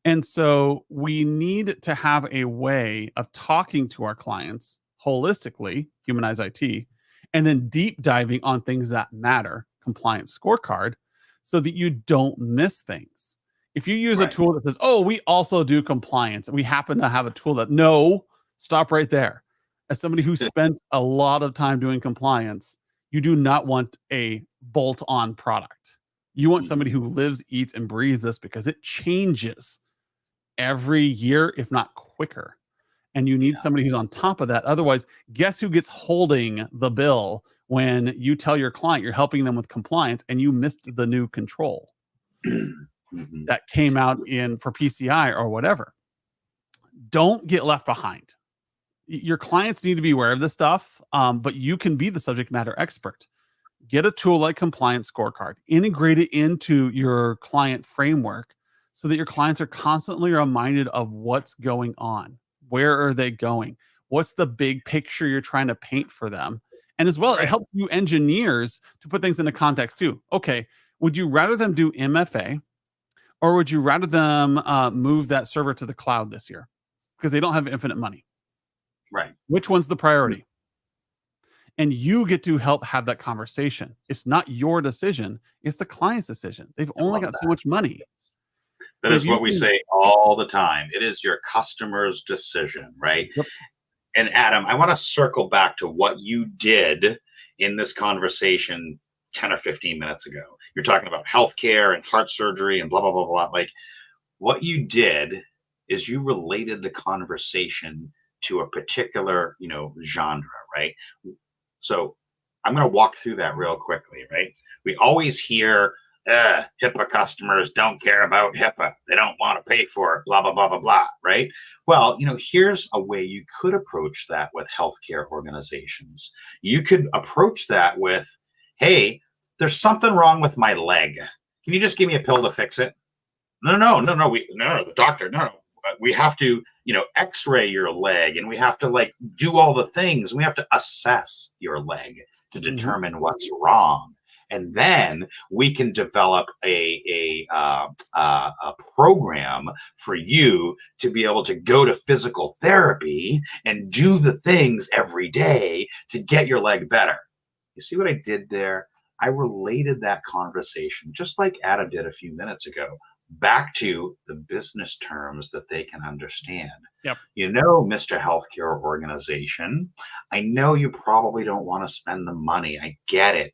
And so we need to have a way of talking to our clients holistically, Humanize IT, and then deep diving on things that matter, Compliance Scorecard, so that you don't miss things. If you use a tool that says, oh, we also do compliance, we happen to have a tool that, no, stop right there. As somebody who spent a lot of time doing compliance, you do not want a bolt-on product. You want somebody who lives, eats, and breathes this because it changes every year, if not quicker. And you need somebody who's on top of that. Otherwise, guess who gets holding the bill when you tell your client you're helping them with compliance and you missed the new control that came out for PCI or whatever. Don't get left behind. Your clients need to be aware of this stuff, but you can be the subject matter expert. Get a tool like Compliance Scorecard, integrate it into your client framework so that your clients are constantly reminded of what's going on. Where are they going? What's the big picture you're trying to paint for them? And as well, it Right. helps you engineers to put things into context too. Okay, would you rather them do MFA, or would you rather them move that server to the cloud this year because they don't have infinite money? Right. Which one's the priority? And you get to help have that conversation. It's not your decision, it's the client's decision. They've I only love got so that. much money. That But if is you what we can, say all the time. It is your customer's decision, right? yep, And Adam, I want to circle back to what you did in this conversation 10 or 15 minutes ago. You're talking about healthcare and heart surgery and blah, blah, blah, blah. Like what you did is you related the conversation to a particular, genre, right? So I'm going to walk through that real quickly, right? We always hear HIPAA customers don't care about HIPAA. They don't want to pay for it, blah, blah, blah, blah, blah, right? Well, here's a way you could approach that with healthcare organizations. You could approach that with, hey, there's something wrong with my leg. Can you just give me a pill to fix it? No, the doctor, no. We have to, x-ray your leg, and we have to do all the things. We have to assess your leg to determine what's wrong. And then we can develop a program for you to be able to go to physical therapy and do the things every day to get your leg better. You see what I did there? I related that conversation, just like Adam did a few minutes ago, back to the business terms that they can understand. yep, Mr. Healthcare Organization, I know you probably don't want to spend the money. I get it.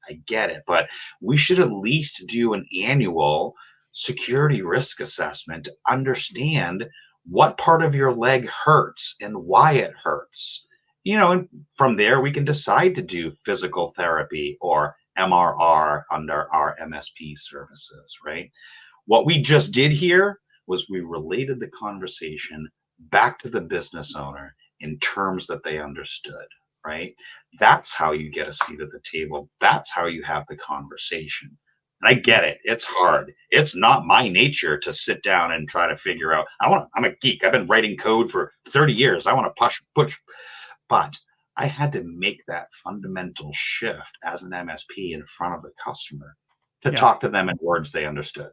But we should at least do an annual security risk assessment to understand what part of your leg hurts and why it hurts. And from there, we can decide to do physical therapy or MRR under our MSP services, right? What we just did here was we related the conversation back to the business owner in terms that they understood, right? That's how you get a seat at the table. That's how you have the conversation. And I get it. It's hard. It's not my nature to sit down and try to figure out. I'm a geek. I've been writing code for 30 years. I want to push. But I had to make that fundamental shift as an MSP in front of the customer to yeah. talk to them in words they understood.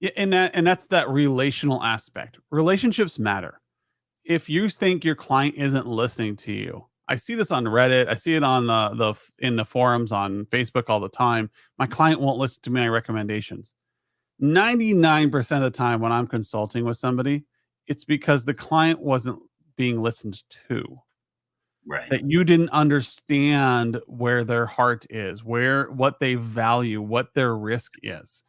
Yeah, and that's that relational aspect. Relationships matter. If you think your client isn't listening to you, I see this on Reddit. I see it on in the forums on Facebook all the time. My client won't listen to my recommendations. 99% of the time when I'm consulting with somebody, it's because the client wasn't being listened to. Right. That you didn't understand where their heart is, what they value, what their risk is.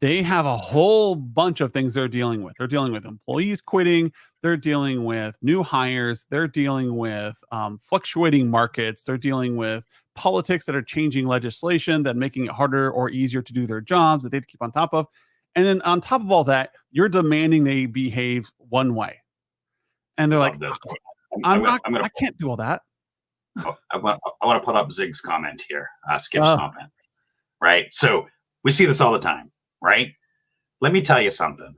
They have a whole bunch of things they're dealing with. They're dealing with employees quitting. They're dealing with new hires. They're dealing with fluctuating markets. They're dealing with politics that are changing legislation that making it harder or easier to do their jobs that they have to keep on top of. And then on top of all that, you're demanding they behave one way. And they're like, I can't do all that. I want to put up Zig's comment here, Skip's comment, right? So we see this all the time, right? Let me tell you something.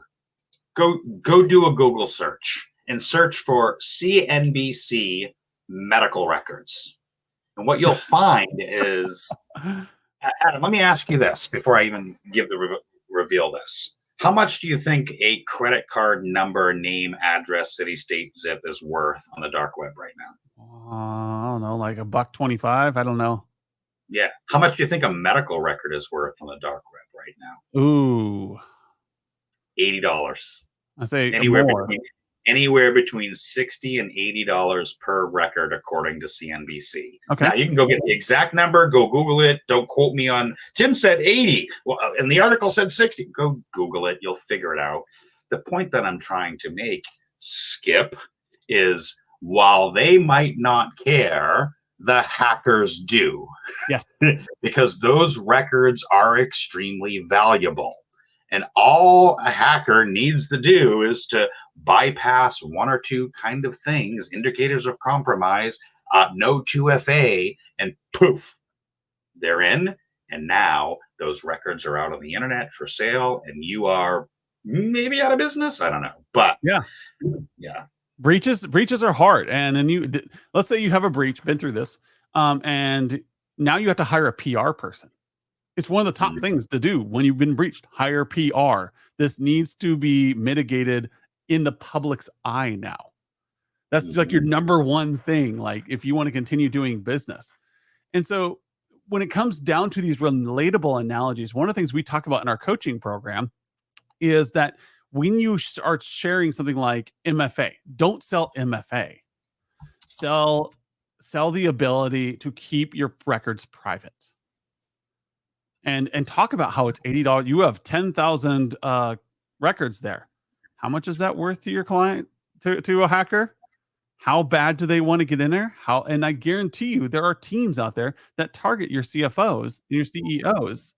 Go do a Google search and search for CNBC medical records. And what you'll find is, Adam, let me ask you this before I even give the reveal this. How much do you think a credit card number, name, address, city, state, zip is worth on the dark web right now? I don't know, like $1.25. I don't know. Yeah. How much do you think a medical record is worth on the dark web right now? Ooh, $80. I say anywhere between $60 and $80 per record, according to CNBC. Okay. Now you can go get the exact number. Go Google it. Don't quote me on. Tim said 80. Well, and the article said 60. Go Google it. You'll figure it out. The point that I'm trying to make, Skip, is while they might not care, the hackers do. Yes. Because those records are extremely valuable. And all a hacker needs to do is to bypass one or two kind of things, indicators of compromise, no 2FA, and poof, they're in. And now those records are out on the internet for sale, and you are maybe out of business. I don't know. But yeah. Breaches are hard. And then let's say you have a breach, been through this. And now you have to hire a PR person. It's one of the top things to do when you've been breached. Hire PR. This needs to be mitigated in the public's eye now. That's like your number one thing, like if you want to continue doing business. And so when it comes down to these relatable analogies, one of the things we talk about in our coaching program is that when you start sharing something like MFA, don't sell MFA. Sell the ability to keep your records private. And talk about how it's $80. You have 10,000 records there. How much is that worth to your client, to a hacker? How bad do they want to get in there? And I guarantee you there are teams out there that target your CFOs and your CEOs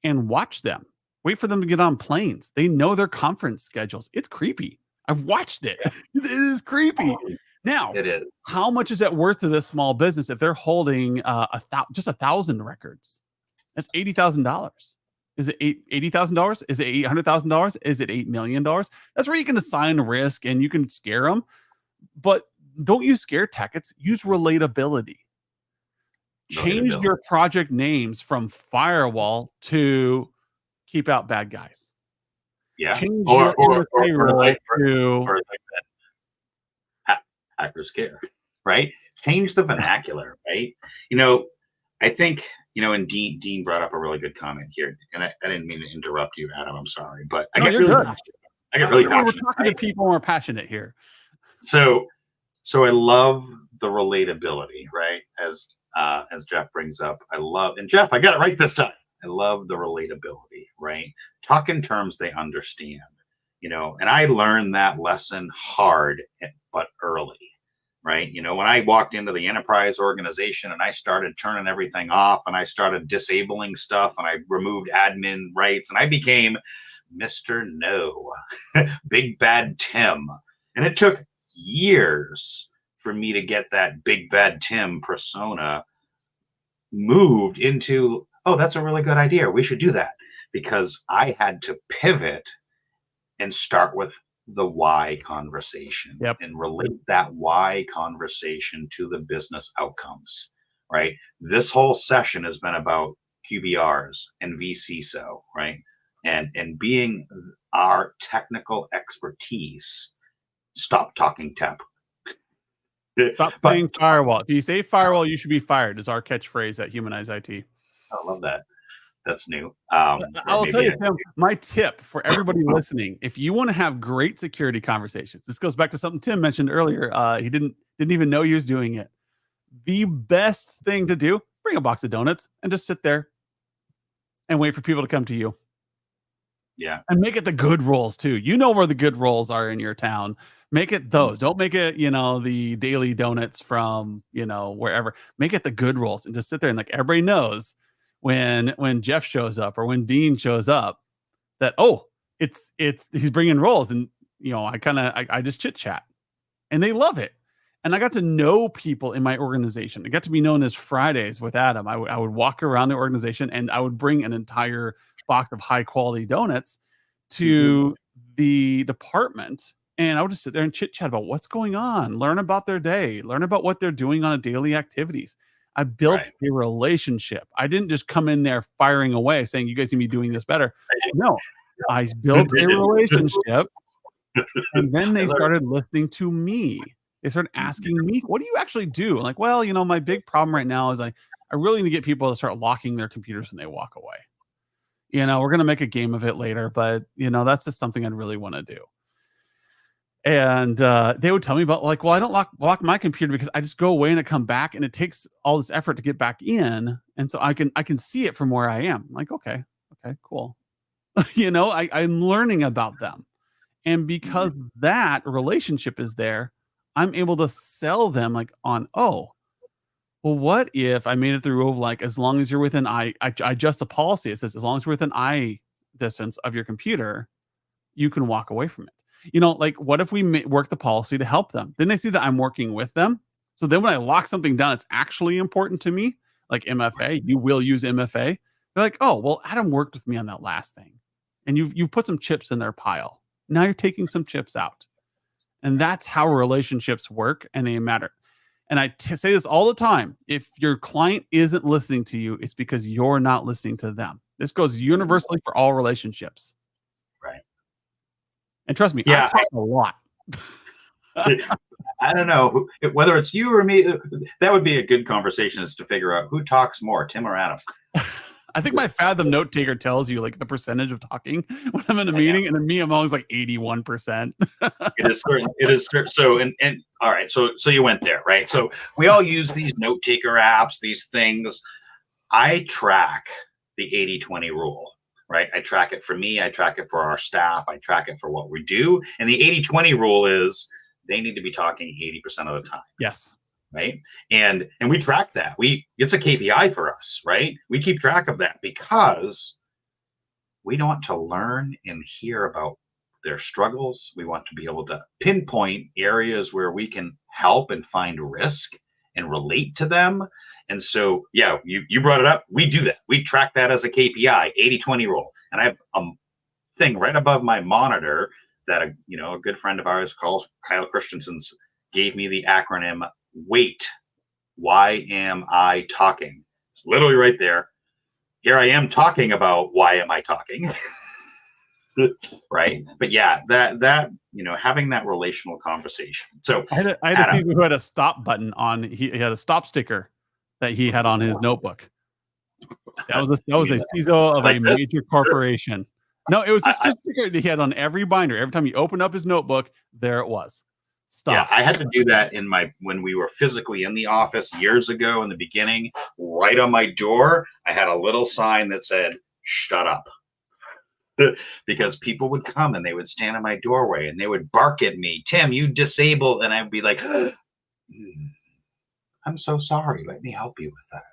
and watch them. Wait for them to get on planes. They know their conference schedules. It's creepy. I've watched it. It is creepy. Now, It is. how much is that worth to this small business if they're holding just 1,000 records? That's $80,000. Is it $80,000? Is it $800,000? Is it $8 million? That's where you can assign risk and you can scare them. But don't use scare tactics. Use relatability. Change your project names from firewall to keep out bad guys. Yeah. Change Or your like to that. Hackers care, right? Change the vernacular, right? I think, and Dean brought up a really good comment here, and I didn't mean to interrupt you, Adam. I'm sorry, but I get really passionate. We're talking to people more passionate here. So I love the relatability, right? As Jeff brings up, and Jeff, I got it right this time. I love the relatability, right? Talk in terms they understand, and I learned that lesson hard, but early, right? When I walked into the enterprise organization and I started turning everything off and I started disabling stuff and I removed admin rights and I became Mr. No, Big Bad Tim. And it took years for me to get that Big Bad Tim persona moved into, oh, that's a really good idea. We should do that. Because I had to pivot and start with the why conversation and relate that why conversation to the business outcomes, right? This whole session has been about QBRs and vCISO, right? And being our technical expertise. Stop talking temp. Stop saying firewall. If you say firewall, you should be fired is our catchphrase at Humanize IT. I love that. That's new. I'll tell you, Tim, my tip for everybody listening, if you want to have great security conversations, this goes back to something Tim mentioned earlier. He didn't even know he was doing it. The best thing to do, bring a box of donuts and just sit there and wait for people to come to you. Yeah. And make it the good roles too. You know where the good roles are in your town. Make it those. Don't make it, the daily donuts from, wherever. Make it the good roles and just sit there and everybody knows when Jeff shows up or when Dean shows up that, he's bringing roles. And, I just chit chat and they love it. And I got to know people in my organization. I got to be known as Fridays with Adam. I would walk around the organization and I would bring an entire box of high quality donuts to the department. And I would just sit there and chit chat about what's going on, learn about their day, learn about what they're doing on a daily activities. I built a relationship. I didn't just come in there firing away saying, you guys need to be doing this better. No, I built a relationship. And then they started listening to me. They started asking me, what do you actually do? I'm like, well, my big problem right now is I really need to get people to start locking their computers when they walk away. We're going to make a game of it later, but that's just something I'd really want to do. And they would tell me about well, I don't lock my computer because I just go away and I come back and it takes all this effort to get back in. And so I can see it from where I am. I'm like, okay, cool. I'm learning about them. And because that relationship is there, I'm able to sell them well, what if I made it through as long as you're within I adjust the policy. It says, as long as you're within eye distance of your computer, you can walk away from it. What if we work the policy to help them? Then they see that I'm working with them. So then when I lock something down, it's actually important to me, like MFA, you will use MFA. They're like, oh, well, Adam worked with me on that last thing. And you've put some chips in their pile. Now you're taking some chips out. And that's how relationships work and they matter. And say this all the time. If your client isn't listening to you, it's because you're not listening to them. This goes universally for all relationships. Right. And trust me, I Yeah. talk a lot. I don't know whether it's you or me. That would be a good conversation, is to figure out who talks more, Tim or Adam. I think my Fathom note taker tells you like the percentage of talking when I'm in a meeting, and then me, I'm always like 81%. It is certain. It is so. And all right. So you went there, right? So we all use these note taker apps, these things. I track the 80-20 rule, right? I track it for me. I track it for our staff. I track it for what we do. And the 80-20 rule is they need to be talking 80% of the time. Yes. Right. And we track that. It's a KPI for us, right? We keep track of that because we want to learn and hear about their struggles. We want to be able to pinpoint areas where we can help and find risk and relate to them. And so, yeah, you brought it up. We do that. We track that as a KPI, 80-20 rule. And I have a thing right above my monitor that a good friend of ours, Kyle Christensen's, gave me the acronym WAIT. Why am I talking? It's literally right there. Here I am talking about why am I talking. Right. But yeah, that having that relational conversation. So I had a CISO who had a stop button on. He had a stop sticker that he had on his notebook. That was a CISO of a major corporation. No, it was just a sticker that he had on every binder. Every time he opened up his notebook, there it was. Stop. Yeah, I had to do that when we were physically in the office years ago in the beginning. Right on my door, I had a little sign that said, "Shut up." Because people would come and they would stand in my doorway and they would bark at me, "Tim, you disabled." And I'd be like, "I'm so sorry. Let me help you with that."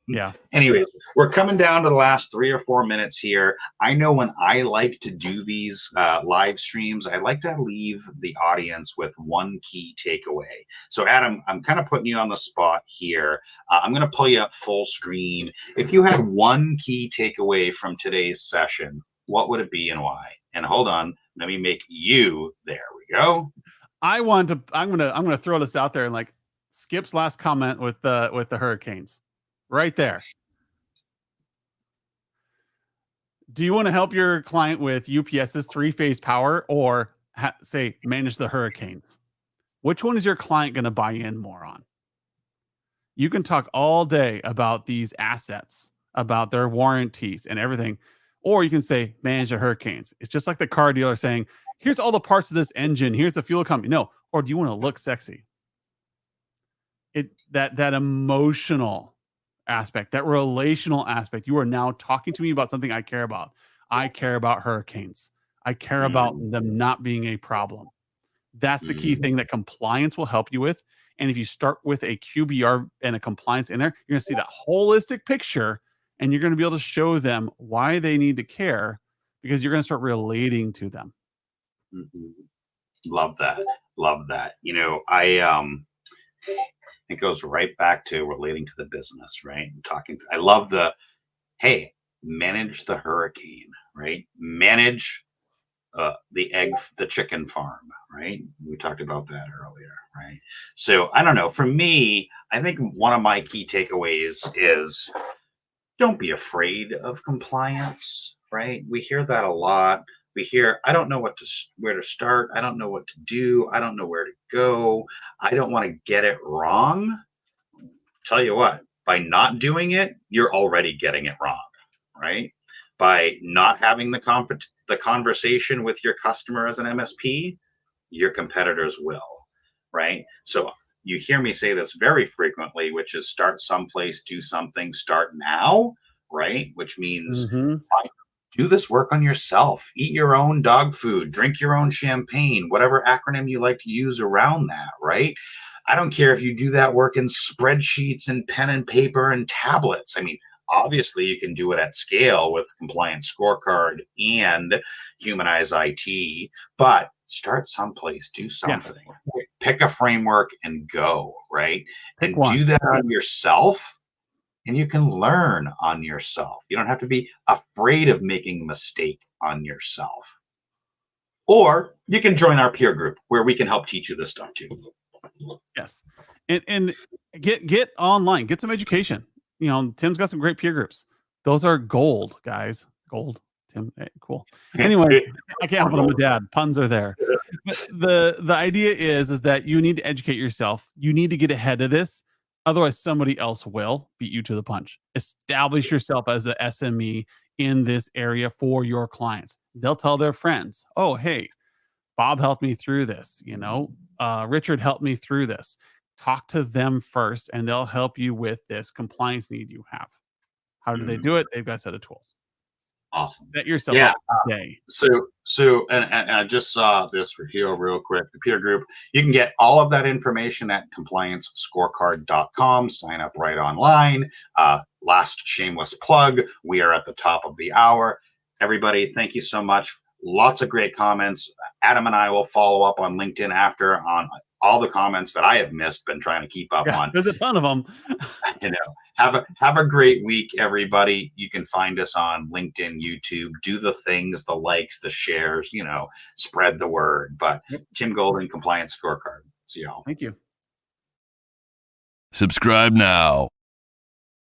Yeah. Anyways, we're coming down to the last 3 or 4 minutes here. I know when I like to do these live streams, I like to leave the audience with one key takeaway. So, Adam, I'm kind of putting you on the spot here. I'm going to pull you up full screen. If you had one key takeaway from today's session, what would it be and why? And hold on, let me make you. There we go. I'm gonna throw this out there and like Skip's last comment with the hurricanes. Right there. Do you want to help your client with UPS's 3-phase power or say manage the hurricanes? Which one is your client going to buy in more on? You can talk all day about these assets, about their warranties and everything, or you can say manage the hurricanes. It's just like the car dealer saying, here's all the parts of this engine. Here's the fuel company. No, or do you want to look sexy? That emotional aspect, that relational aspect. You are now talking to me about something I care about. I care about hurricanes. I care about them not being a problem. That's the key thing that compliance will help you with. And if you start with a QBR and a compliance in there, you're going to see that holistic picture and you're going to be able to show them why they need to care because you're going to start relating to them. Love that. Love that. It goes right back to relating to the business, right? I love manage the hurricane, right? Manage the chicken farm, right? We talked about that earlier, right? So I don't know. For me, I think one of my key takeaways is don't be afraid of compliance, right? We hear that a lot. We hear, I don't know where to start. I don't know what to do. I don't know where to go. I don't want to get it wrong. Tell you what, by not doing it, you're already getting it wrong, right? By not having the conversation with your customer as an MSP, your competitors will, right? So you hear me say this very frequently, which is start someplace, do something, start now, right? Which means do this work on yourself. Eat your own dog food, drink your own champagne, whatever acronym you like to use around that, right? I don't care if you do that work in spreadsheets and pen and paper and tablets. I mean, obviously you can do it at scale with Compliance Scorecard and Humanize IT, but start someplace, do something. Yeah. Pick a framework and go, right? And do that on yourself. And you can learn on yourself. You don't have to be afraid of making a mistake on yourself. Or you can join our peer group where we can help teach you this stuff too. Yes. And get online, get some education. Tim's got some great peer groups. Those are gold, guys. Gold. Tim, cool. Anyway, I can't help it. I'm a dad. Puns are there. But the idea is that you need to educate yourself. You need to get ahead of this. Otherwise, somebody else will beat you to the punch. Establish yourself as the SME in this area for your clients. They'll tell their friends, oh, hey, Bob helped me through this. Richard helped me through this. Talk to them first, and they'll help you with this compliance need you have. How do they do it? They've got a set of tools. Awesome. Set yourself up today. So, and I just saw this for here real quick. The peer group. You can get all of that information at compliancescorecard.com. Sign up right online. Last shameless plug. We are at the top of the hour. Everybody, thank you so much. Lots of great comments. Adam and I will follow up on LinkedIn after on all the comments that I have missed, been trying to keep up on. There's a ton of them. Have a great week, everybody. You can find us on LinkedIn, YouTube. Do the things, the likes, the shares, spread the word. But Tim Golden, Compliance Scorecard. See y'all. Thank you. Subscribe now.